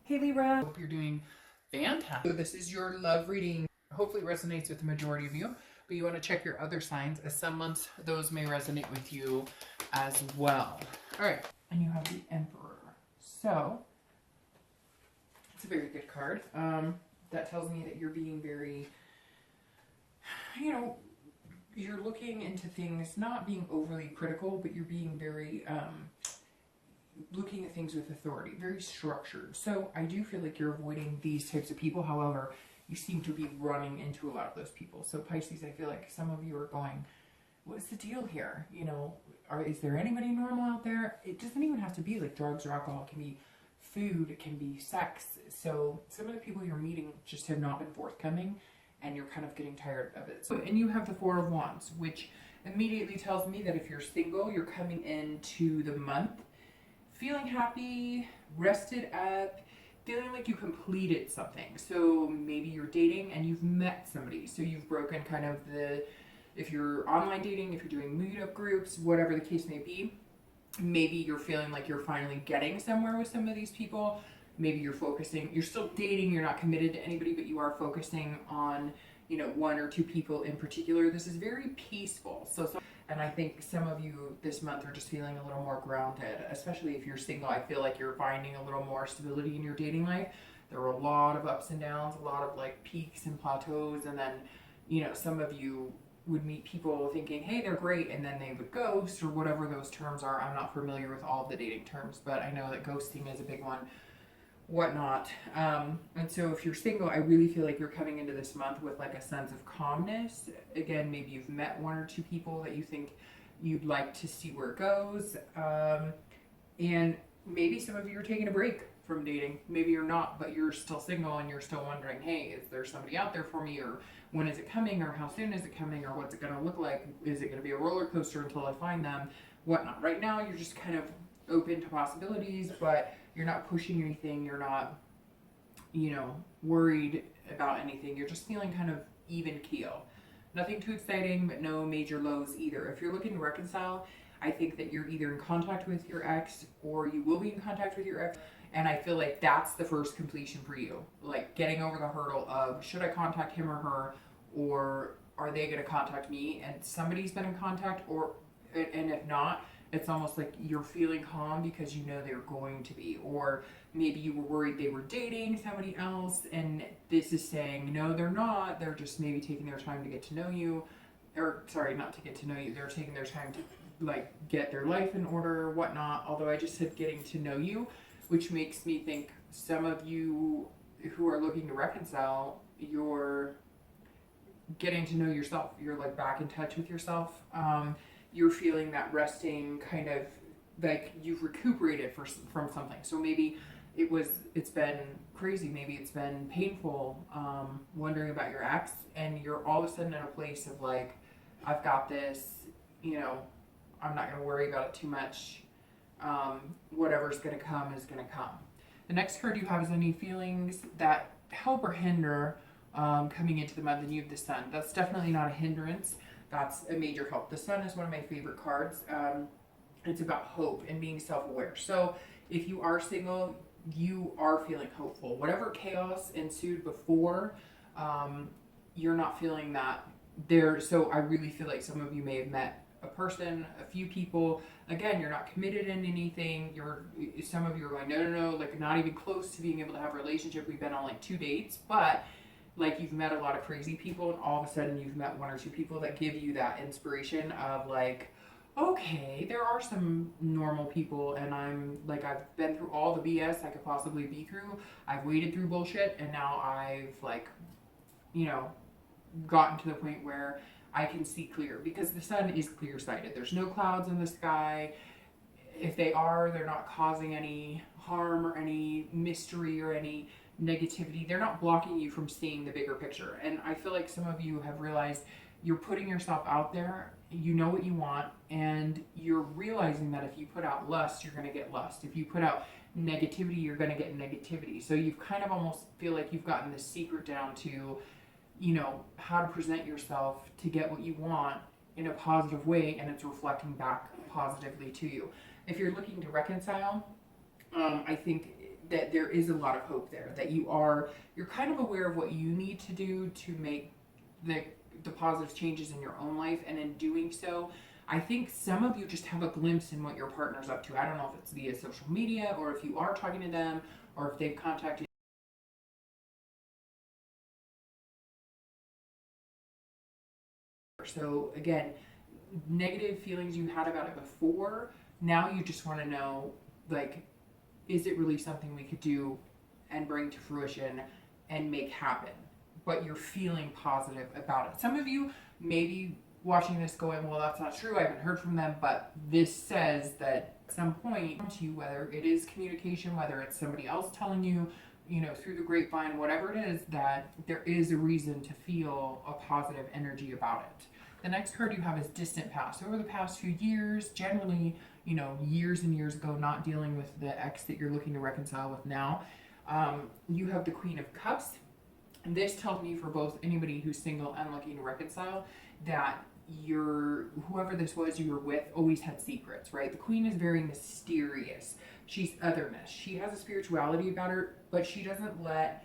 Hey Libra, hope you're doing fantastic. So this is your love reading. Hopefully it resonates with the majority of you, but you want to check your other signs, as some months those may resonate with you as well. All right, and you have the Emperor. So it's a very good card. That tells me that you're being very, you're looking into things, not being overly critical, but you're being very looking at things with authority, very structured. So I do feel like you're avoiding these types of people. However, you seem to be running into a lot of those people. So Pisces, I feel like some of you are going, what's the deal here? Is there anybody normal out there? It doesn't even have to be like drugs or alcohol. It can be food, it can be sex. So some of the people you're meeting just have not been forthcoming, and you're kind of getting tired of it. So, and you have the Four of Wands, which immediately tells me that if you're single, you're coming into the month feeling happy, rested up, feeling like you completed something. So maybe you're dating and you've met somebody. So you've broken kind of if you're online dating, if you're doing meetup groups, whatever the case may be, maybe you're feeling like you're finally getting somewhere with some of these people. Maybe you're still dating, you're not committed to anybody, but you are focusing on, one or two people in particular. This is very peaceful. And I think some of you this month are just feeling a little more grounded, especially if you're single. I feel like you're finding a little more stability in your dating life. There were a lot of ups and downs, a lot of like peaks and plateaus. And then, some of you would meet people thinking, hey, they're great. And then they would ghost or whatever those terms are. I'm not familiar with all of the dating terms, but I know that ghosting is a big one. Whatnot. And so if you're single, I really feel like you're coming into this month with like a sense of calmness. Again, maybe you've met one or two people that you think you'd like to see where it goes. And maybe some of you are taking a break from dating. Maybe you're not, but you're still single and you're still wondering, hey, is there somebody out there for me? Or when is it coming? Or how soon is it coming? Or what's it going to look like? Is it going to be a roller coaster until I find them? Whatnot. Right now, you're just kind of open to possibilities, but you're not pushing anything. You're not, worried about anything. You're just feeling kind of even keel. Nothing too exciting, but no major lows either. If you're looking to reconcile, I think that you're either in contact with your ex or you will be in contact with your ex. And I feel like that's the first completion for you. Like getting over the hurdle of, should I contact him or her, or are they going to contact me? And somebody's been in contact, and if not, it's almost like you're feeling calm because you know they're going to be. Or maybe you were worried they were dating somebody else, and this is saying, no, they're not. They're just maybe taking their time to get to know you. Or, sorry, not to get to know you. They're taking their time to, get their life in order or whatnot. Although I just said getting to know you, which makes me think some of you who are looking to reconcile, you're getting to know yourself. You're, back in touch with yourself. You're feeling that resting, kind of like you've recuperated from something. So maybe it's been crazy, maybe it's been painful, wondering about your ex, and you're all of a sudden in a place of like, I've got this, I'm not going to worry about it too much. Whatever's going to come is going to come. The next card you have is any feelings that help or hinder coming into the month, and you have the Sun. That's definitely not a hindrance. That's a major help. The Sun is one of my favorite cards. It's about hope and being self-aware. So if you are single, you are feeling hopeful. Whatever chaos ensued before, you're not feeling that there. So I really feel like some of you may have met a person, a few people. Again, you're not committed in anything. Some of you are going, no, not even close to being able to have a relationship. We've been on 2 dates, but you've met a lot of crazy people, and all of a sudden you've met one or two people that give you that inspiration of okay, there are some normal people, and I've been through all the BS I could possibly be through. I've waded through bullshit, and now I've gotten to the point where I can see clear, because the Sun is clear-sighted. There's no clouds in the sky. If they are, they're not causing any harm or any mystery or any negativity. They're not blocking you from seeing the bigger picture. And I feel like some of you have realized you're putting yourself out there, you know what you want, and you're realizing that if you put out lust, you're going to get lust. If you put out negativity, you're going to get negativity. So you've kind of almost feel like you've gotten the secret down to, how to present yourself to get what you want in a positive way, and it's reflecting back positively to you. If you're looking to reconcile, I think that there is a lot of hope there, that you're kind of aware of what you need to do to make the positive changes in your own life. And in doing so, I think some of you just have a glimpse in what your partner's up to. I don't know if it's via social media or if you are talking to them or if they've contacted. So again, negative feelings you had about it before, now you just want to know, like, is it really something we could do and bring to fruition and make happen? But you're feeling positive about it. Some of you may be watching this going, well, that's not true, I haven't heard from them, but this says that at some point to you, whether it is communication, whether it's somebody else telling you, through the grapevine, whatever it is, that there is a reason to feel a positive energy about it. The next card you have is distant past. Over the past few years, generally, years and years ago, not dealing with the ex that you're looking to reconcile with now, you have the Queen of Cups. And this tells me, for both anybody who's single and looking to reconcile, that whoever this was you were with always had secrets, right? The Queen is very mysterious. She's otherness. She has a spirituality about her, but she doesn't let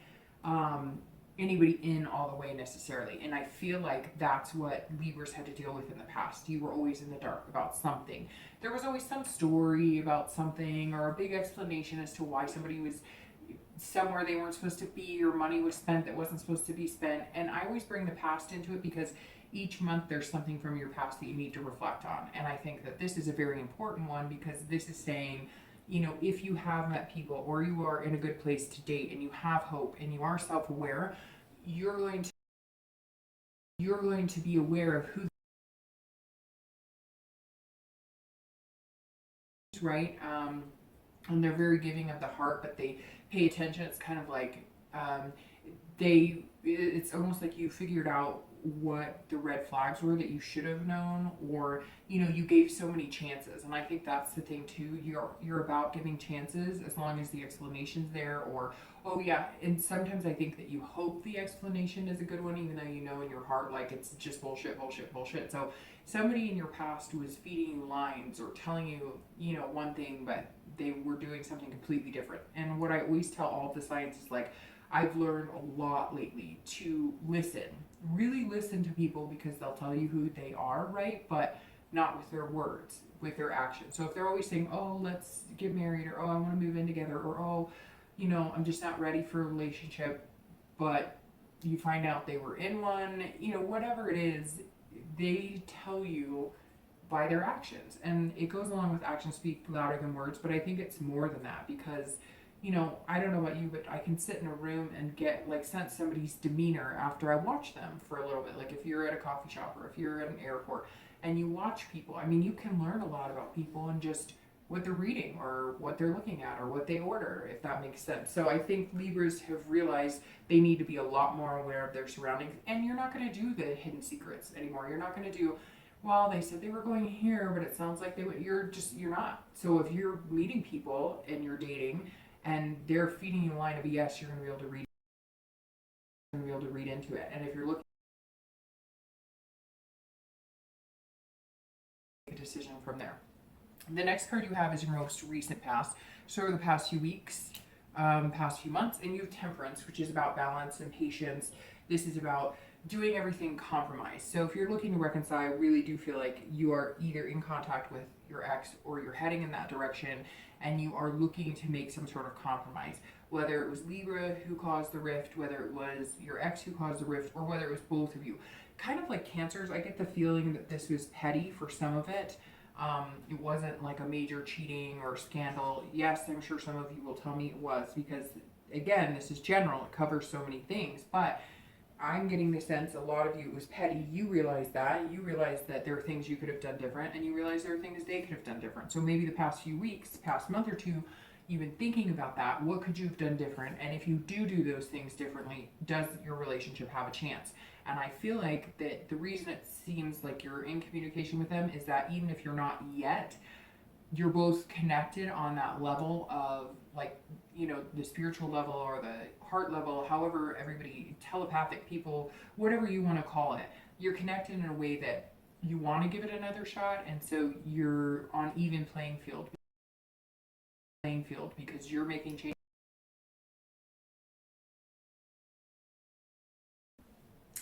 anybody in all the way necessarily. And I feel like that's what Libras had to deal with in the past. You were always in the dark about something. There was always some story about something or a big explanation as to why somebody was somewhere they weren't supposed to be, or money was spent that wasn't supposed to be spent. And I always bring the past into it because each month there's something from your past that you need to reflect on. And I think that this is a very important one, because this is saying, if you have met people or you are in a good place to date and you have hope and you are self-aware, you're going to be aware of who, right? And they're very giving of the heart, but they pay attention. It's kind of like it's almost like you figured out what the red flags were that you should have known, or you gave so many chances. And I think that's the thing too, you're about giving chances as long as the explanation's there, or oh yeah. And sometimes I think that you hope the explanation is a good one, even though in your heart like it's just bullshit. So somebody in your past was feeding you lines or telling you one thing, but they were doing something completely different. And what I always tell all of the clients is, like, I've learned a lot lately to really listen to people, because they'll tell you who they are, right? But not with their words, with their actions. So if they're always saying, oh, let's get married, or oh, I want to move in together, or oh, I'm just not ready for a relationship, but you find out they were in one, whatever it is, they tell you by their actions. And it goes along with actions speak louder than words, but I think it's more than that, because I don't know about you, but I can sit in a room and get sense somebody's demeanor after I watch them for a little bit. Like if you're at a coffee shop or if you're at an airport and you watch people, you can learn a lot about people and just what they're reading or what they're looking at or what they order, if that makes sense. So I think Libras have realized they need to be a lot more aware of their surroundings, and you're not going to do the hidden secrets anymore. You're not going to do, well, they said they were going here, but it sounds like you're not. So if you're meeting people and you're dating, and they're feeding you a line of BS, you're going to be able to read into it. And if you're looking at a decision from there. The next card you have is your most recent past. So over the past few weeks, past few months, and you have Temperance, which is about balance and patience. This is about doing everything compromised. So if you're looking to reconcile, I really do feel like you are either in contact with your ex or you're heading in that direction, and you are looking to make some sort of compromise. Whether it was Libra who caused the rift, whether it was your ex who caused the rift, or whether it was both of you. Kind of like Cancers, I get the feeling that this was petty for some of it. It wasn't like a major cheating or scandal. Yes, I'm sure some of you will tell me it was, because again, this is general, it covers so many things, but I'm getting the sense a lot of you, it was petty. You realize that. You realize that there are things you could have done different, and you realize there are things they could have done different. So maybe the past few weeks, past month or two, you've been thinking about that. What could you have done different? And if you do those things differently, does your relationship have a chance? And I feel like that the reason it seems like you're in communication with them is that even if you're not yet, you're both connected on that level of the spiritual level or the heart level, however everybody, telepathic people, whatever you want to call it, you're connected in a way that you want to give it another shot. And so you're on even playing field because you're making changes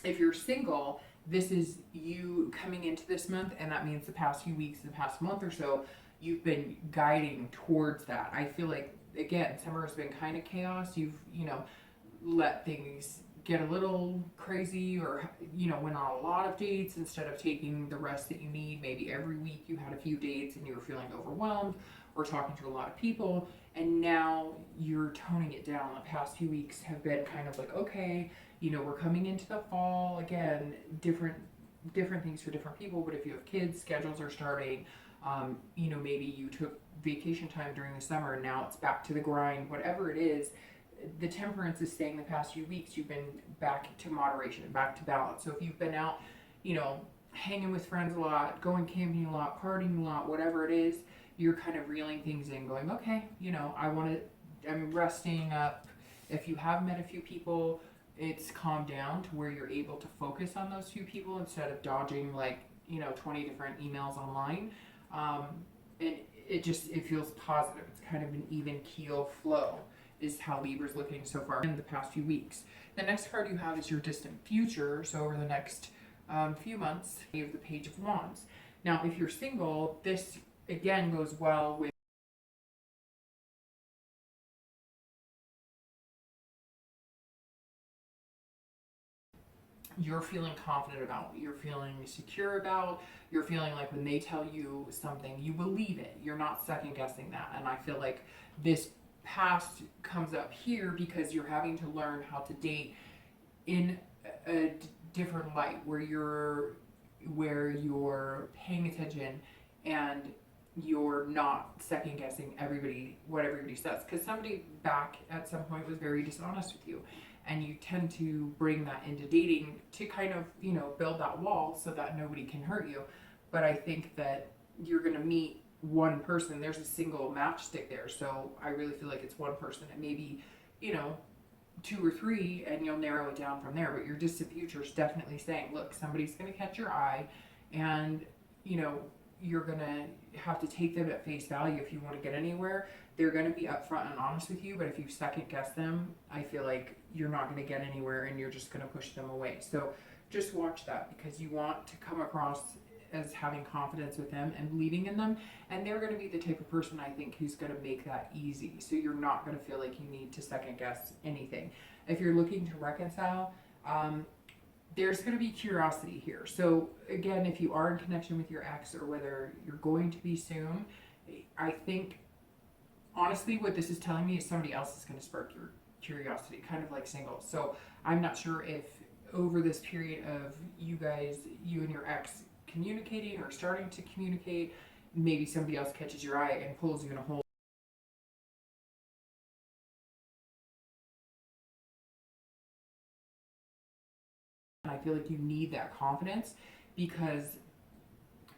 If you're single, this is you coming into this month, and that means the past few weeks, the past month or so, you've been guiding towards that. I feel like, again, summer has been kind of chaos. You've, let things get a little crazy, or, went on a lot of dates instead of taking the rest that you need. Maybe every week you had a few dates and you were feeling overwhelmed or talking to a lot of people, and now you're toning it down. The past few weeks have been kind of like, okay, we're coming into the fall again, different things for different people. But if you have kids, schedules are starting. Maybe you took vacation time during the summer and now it's back to the grind. Whatever it is, the temperance is saying the past few weeks you've been back to moderation, back to balance. So if you've been out, hanging with friends a lot, going camping a lot, partying a lot, whatever it is, you're kind of reeling things in, going, okay, I'm resting up. If you have met a few people, it's calmed down to where you're able to focus on those few people instead of dodging 20 different emails online. And it feels positive. It's kind of an even keel flow is how Libra's looking so far in the past few weeks. The next card you have is your distant future. So over the next few months, you have the Page of Wands. Now, if you're single, this again goes well with you're feeling confident about, you're feeling secure about, you're feeling like when they tell you something, you believe it. You're not second guessing that. And I feel like this past comes up here because you're having to learn how to date in a different light, where you're paying attention and you're not second guessing what everybody says, because somebody back at some point was very dishonest with you, and you tend to bring that into dating to kind of build that wall so that nobody can hurt you. But I think that you're going to meet one person. There's a single matchstick there, so I really feel like it's one person, and maybe 2 or 3, and you'll narrow it down from there. But your distant future is definitely saying, look, somebody's going to catch your eye, and you're going to have to take them at face value if you want to get anywhere. They're going to be upfront and honest with you, but if you second guess them, I feel like you're not going to get anywhere and you're just going to push them away. So just watch that, because you want to come across as having confidence with them and believing in them, and they're going to be the type of person, I think, who's going to make that easy. So you're not going to feel like you need to second guess anything. If you're looking to reconcile, there's going to be curiosity here. So again, if you are in connection with your ex, or whether you're going to be soon, I think honestly what this is telling me is somebody else is going to spark your curiosity, kind of like singles. So I'm not sure if over this period of you and your ex communicating or starting to communicate, maybe somebody else catches your eye and pulls you in a hole. And I feel like you need that confidence, because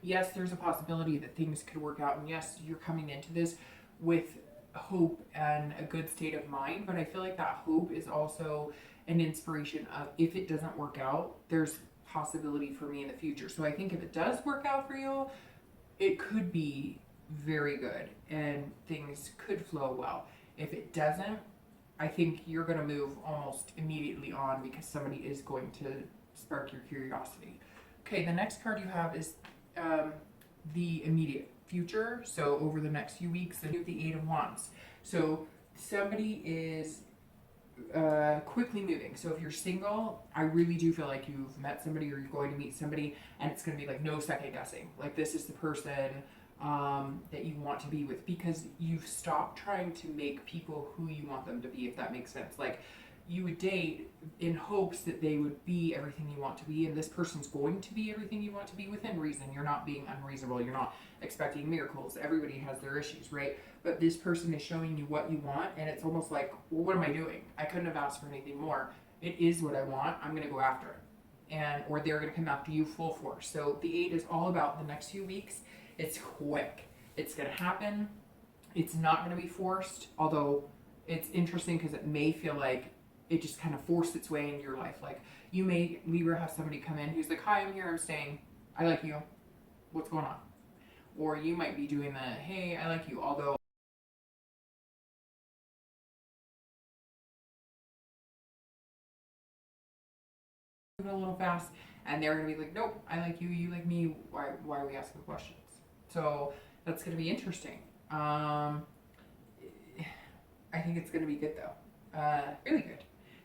yes, there's a possibility that things could work out, and yes, you're coming into this with hope and a good state of mind, but I feel like that hope is also an inspiration of, if it doesn't work out, there's possibility for me in the future. So I think if it does work out for you, it could be very good and things could flow well. If it doesn't, I think you're going to move almost immediately on, because somebody is going to spark your curiosity. Okay, the next card you have is the immediate future. So over the next few weeks, the 8 of Wands. So somebody is quickly moving. So if you're single, I really do feel like you've met somebody, or you're going to meet somebody, and it's going to be like no second guessing. Like, this is the person that you want to be with, because you've stopped trying to make people who you want them to be, if that makes sense. Like, you would date in hopes that they would be everything you want to be, and this person's going to be everything you want to be within reason. You're not being unreasonable. You're not expecting miracles. Everybody has their issues, right? But this person is showing you what you want, and it's almost like, well, what am I doing? I couldn't have asked for anything more. It is what I want. I'm going to go after it. Or they're going to come after you full force. So the 8 is all about the next few weeks. It's quick. It's going to happen. It's not going to be forced, although it's interesting because it may feel like it just kind of forced its way into your life. Like, you may, Libra, have somebody come in who's like, hi, I'm here, I'm staying, I like you, what's going on? Or you might be doing the, hey, I like you, although a little fast, and they're gonna be like, nope, I like you, you like me. Why are we asking questions? So that's gonna be interesting. I think it's gonna be good though. Really good.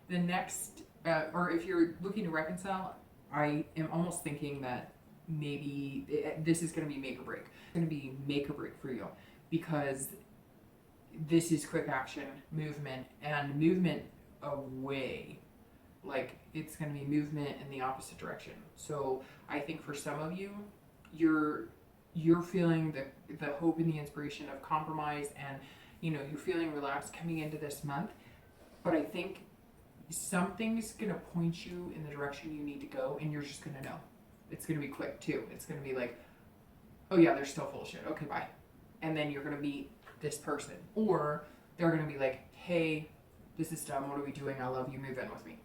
The next, or if you're looking to reconcile, I am almost thinking that maybe this is gonna be make or break. It's gonna be make or break for you because this is quick action, movement, and movement away. Like it's going to be movement in the opposite direction. So I think for some of you, you're feeling the hope and the inspiration of compromise, and you're feeling relaxed coming into this month. But I think something's going to point you in the direction you need to go, and you're just going to know. It's going to be quick too. It's going to be like, oh yeah, they're still full of shit. Okay, bye. And then you're going to meet this person, or they're going to be like, hey, this is dumb, what are we doing, I love you, move in with me.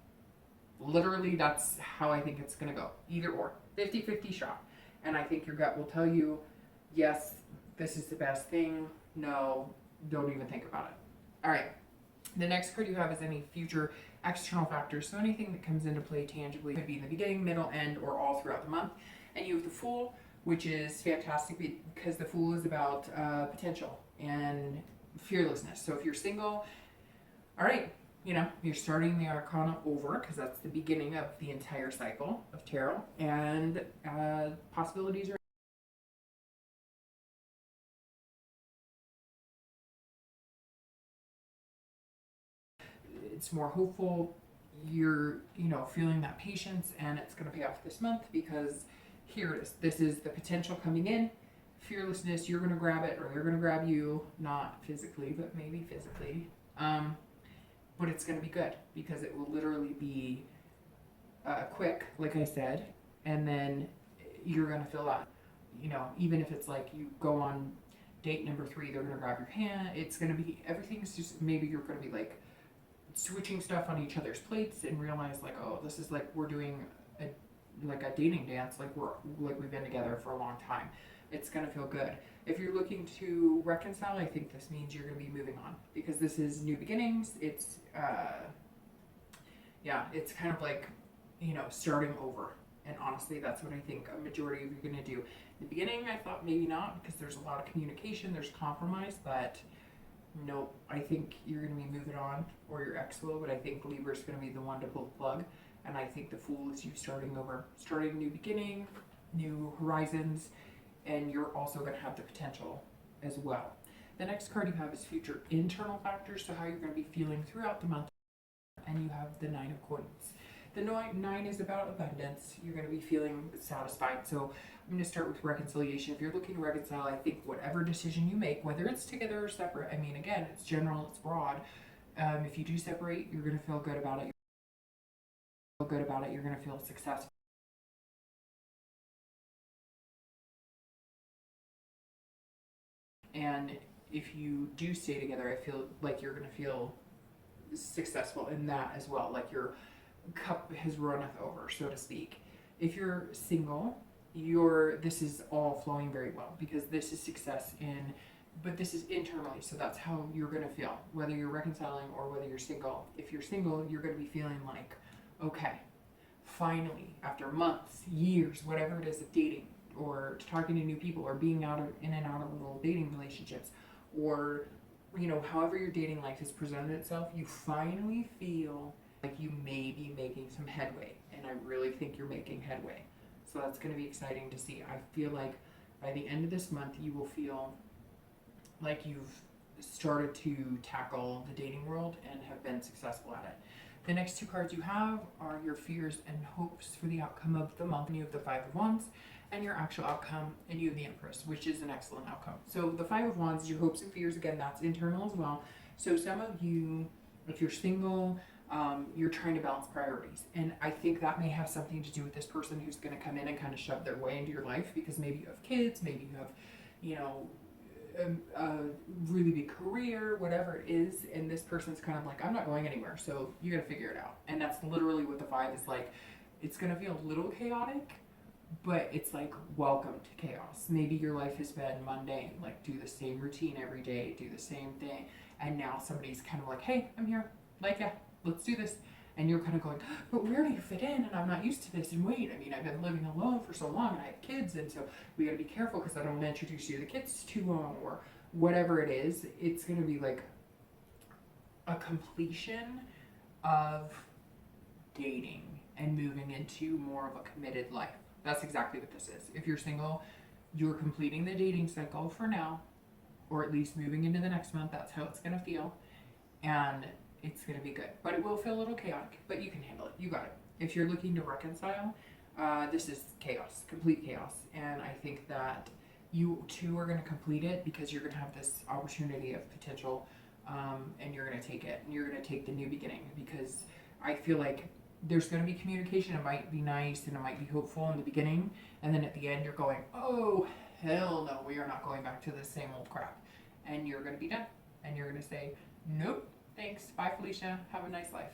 Literally, that's how I think it's going to go. Either or. 50-50 shot. And I think your gut will tell you, yes, this is the best thing. No, don't even think about it. All right. The next card you have is any future external factors. So anything that comes into play tangibly could be in the beginning, middle, end, or all throughout the month. And you have the Fool, which is fantastic because the Fool is about potential and fearlessness. So if you're single, all right, you're starting the Arcana over because that's the beginning of the entire cycle of tarot, and possibilities are. It's more hopeful. You're, feeling that patience, and it's going to pay off this month because here it is. This is the potential coming in. Fearlessness, you're going to grab it, or they're going to grab you, not physically, but maybe physically. But it's going to be good because it will literally be quick, like I said, and then you're going to feel that, even if it's like you go on date number 3, they're going to grab your hand. It's going to be, everything's just, maybe you're going to be like switching stuff on each other's plates and realize like, oh, this is like we're doing a dating dance, like we've been together for a long time. It's going to feel good. If you're looking to reconcile, I think this means you're going to be moving on because this is new beginnings. It's it's kind of like, starting over. And honestly, that's what I think a majority of you are going to do. In the beginning, I thought maybe not because there's a lot of communication, there's compromise, but nope, I think you're going to be moving on, or your ex will, but I think Libra is going to be the one to pull the plug. And I think the Fool is you starting over, starting a new beginning, new horizons, and you're also going to have the potential as well. The next card you have is future internal factors, so how you're going to be feeling throughout the month. And you have the 9 of Coins. The 9 is about abundance. You're going to be feeling satisfied. So I'm going to start with reconciliation. If you're looking to reconcile, I think whatever decision you make, whether it's together or separate, again, it's general, it's broad. If you do separate, you're going to feel good about it. You're going to feel successful. And if you do stay together, I feel like you're going to feel successful in that as well. Like your cup has runneth over, so to speak. If you're single, this is all flowing very well because this is success but this is internally, so that's how you're going to feel, whether you're reconciling or whether you're single. If you're single, you're going to be feeling like, okay, finally, after months, years, whatever it is of dating, or talking to new people, or being in and out of little dating relationships, or however your dating life has presented itself, you finally feel like you may be making some headway, and I really think you're making headway. So that's going to be exciting to see. I feel like by the end of this month, you will feel like you've started to tackle the dating world and have been successful at it. The next 2 cards you have are your fears and hopes for the outcome of the month. And you have the 5 of Wands and your actual outcome, and you have the Empress, which is an excellent outcome. So the 5 of Wands is your hopes and fears. Again, that's internal as well. So some of you, if you're single, you're trying to balance priorities. And I think that may have something to do with this person who's going to come in and kind of shove their way into your life because maybe you have kids, maybe you have, a really big career, whatever it is, and this person's kind of like, I'm not going anywhere, so you gotta figure it out. And that's literally what the 5 is like. It's gonna feel a little chaotic, but it's like, welcome to chaos. Maybe your life has been mundane, like do the same routine every day, do the same thing, and now somebody's kind of like, hey, I'm here, like, yeah, let's do this. And you're kind of going, but where do you fit in? And I'm not used to this. And wait, I mean, I've been living alone for so long and I have kids. And so we got to be careful because I don't want to introduce you to the kids too long or whatever it is. It's going to be like a completion of dating and moving into more of a committed life. That's exactly what this is. If you're single, you're completing the dating cycle for now, or at least moving into the next month. That's how it's going to feel. And it's going to be good. But it will feel a little chaotic, but you can handle it. You got it. If you're looking to reconcile, this is chaos, complete chaos. And I think that you two are going to complete it because you're going to have this opportunity of potential, and you're going to take it. And you're going to take the new beginning because I feel like there's going to be communication. It might be nice and it might be hopeful in the beginning. And then at the end, you're going, oh, hell no, we are not going back to the same old crap. And you're going to be done. And you're going to say, nope, thanks. Bye, Felicia. Have a nice life.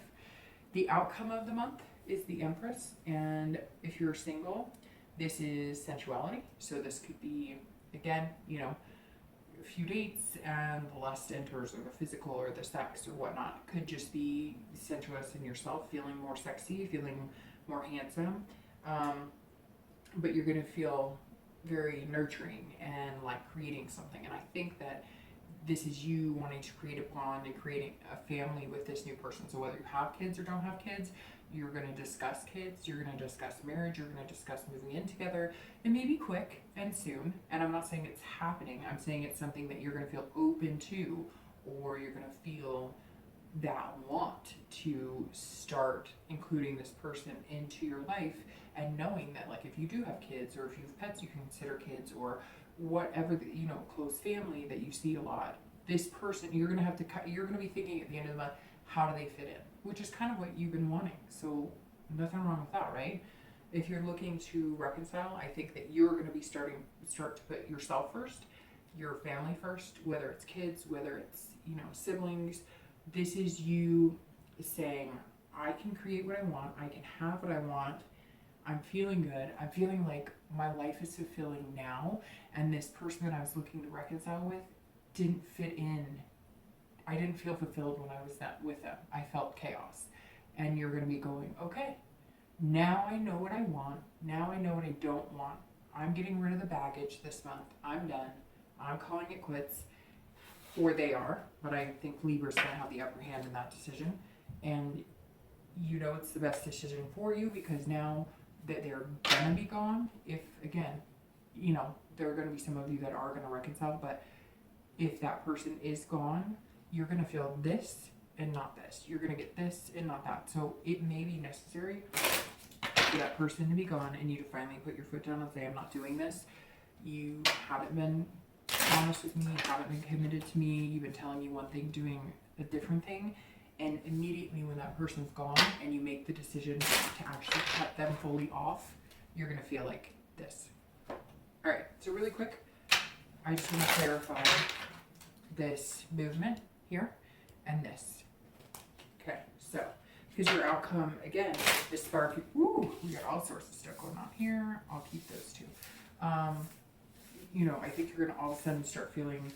The outcome of the month is the Empress. And if you're single, this is sensuality. So this could be, again, you know, a few dates and the lust enters, or the physical or the sex or whatnot. Could just be sensuous in yourself, feeling more sexy, feeling more handsome. But you're going to feel very nurturing and like creating something. And I think that this is you wanting to create a bond and creating a family with this new person. So whether you have kids or don't have kids, you're going to discuss kids, you're going to discuss marriage, you're going to discuss moving in together. It may be quick and soon, and I'm not saying it's happening. I'm saying it's something that you're going to feel open to, or you're going to feel that want to start including this person into your life, and knowing that, like, if you do have kids, or if you have pets you can consider kids, or whatever, you know, close family that you see a lot, this person, you're going to be thinking at the end of the month, how do they fit in? Which is kind of what you've been wanting. So nothing wrong with that, right? If you're looking to reconcile, I think that you're going to be start to put yourself first, your family first, whether it's kids, whether it's, you know, siblings. This is you saying, I can create what I want. I can have what I want. I'm feeling good. I'm feeling like my life is fulfilling now. And this person that I was looking to reconcile with didn't fit in. I didn't feel fulfilled when I was with them. I felt chaos. And you're going to be going, okay, now I know what I want. Now I know what I don't want. I'm getting rid of the baggage this month. I'm done. I'm calling it quits. Or they are. But I think Libra's going to have the upper hand in that decision. And you know it's the best decision for you, because now that they're going to be gone, if, again, you know, there are going to be some of you that are going to reconcile, but if that person is gone, you're going to feel this and not this. You're going to get this and not that. So it may be necessary for that person to be gone and you to finally put your foot down and say, I'm not doing this. You haven't been honest with me. You haven't been committed to me. You've been telling me one thing, doing a different thing. And immediately when that person's gone and you make the decision to actually cut them fully off, you're going to feel like this. All right, so really quick, I just want to clarify this movement here and this. Okay, so because your outcome, again, is sparking. Ooh, we got all sorts of stuff going on here. I'll keep those two. You know, I think you're going to all of a sudden start feeling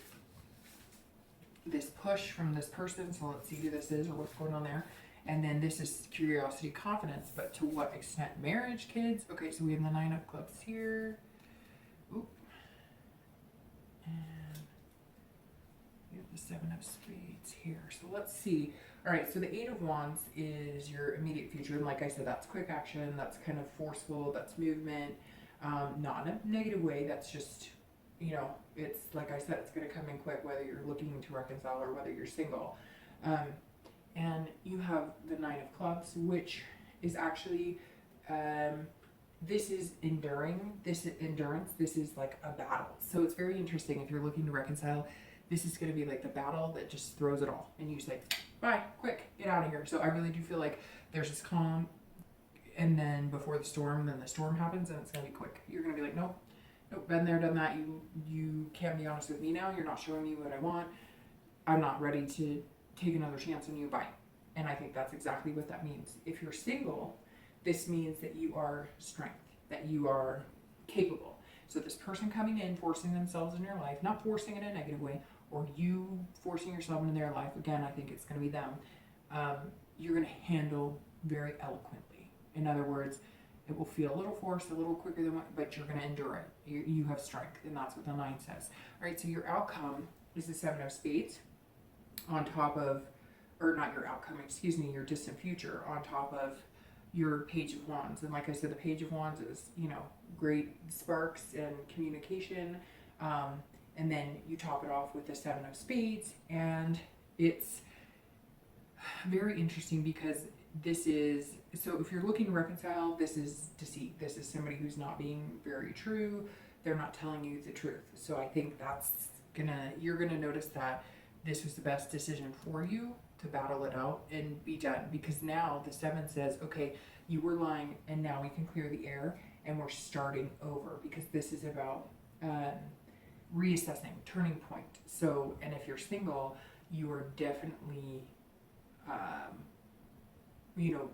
this push from this person. So let's see who this is or what's going on there. And then this is curiosity, confidence, but to what extent? Marriage, kids. Okay, so we have the 9 of clubs here. Oop. And we have the 7 of spades here. So let's see. All right, so the 8 of wands is your immediate future. And like I said, that's quick action. That's kind of forceful. That's movement. Not in a negative way. That's just, you know, it's like I said, it's going to come in quick, whether you're looking to reconcile or whether you're single. And you have the 9 of clubs, which is actually, this is enduring. This is endurance. This is like a battle. So it's very interesting. If you're looking to reconcile, this is going to be like the battle that just throws it all. And you say, bye, quick, get out of here. So I really do feel like there's this calm, and then before the storm, then the storm happens, and it's going to be quick. You're going to be like, nope, been there, done that. You can't be honest with me now. You're not showing me what I want. I'm not ready to take another chance on you. Bye. And I think that's exactly what that means. If you're single, this means that you are strength, that you are capable. So this person coming in, forcing themselves in your life, not forcing in a negative way, or you forcing yourself into their life, again, I think it's going to be them. You're going to handle very eloquently. In other words, it will feel a little forced, a little quicker than what, but you're going to endure it. You have strength, and that's what the 9 says. All right, so your outcome is the 7 of Spades on top of, or not your outcome, excuse me, your distant future on top of your Page of Wands. And like I said, the Page of Wands is, you know, great sparks and communication. And then you top it off with the 7 of Spades, and it's very interesting because this is, so if you're looking to reconcile, this is deceit. This is somebody who's not being very true. They're not telling you the truth. So I think you're gonna notice that this was the best decision for you to battle it out and be done, because now the 7 says, okay, you were lying and now we can clear the air and we're starting over, because this is about reassessing, turning point. So, and if you're single, you are definitely you know,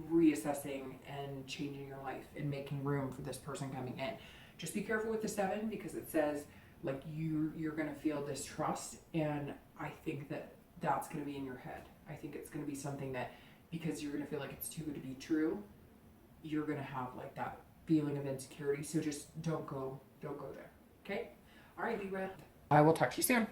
reassessing and changing your life and making room for this person coming in. Just be careful with the 7, because it says like you're going to feel distrust, and I think that's going to be in your head. I think it's going to be something that, because you're going to feel like it's too good to be true, you're going to have like that feeling of insecurity. So just don't go there. Okay? All right, Libra. I will talk to you soon.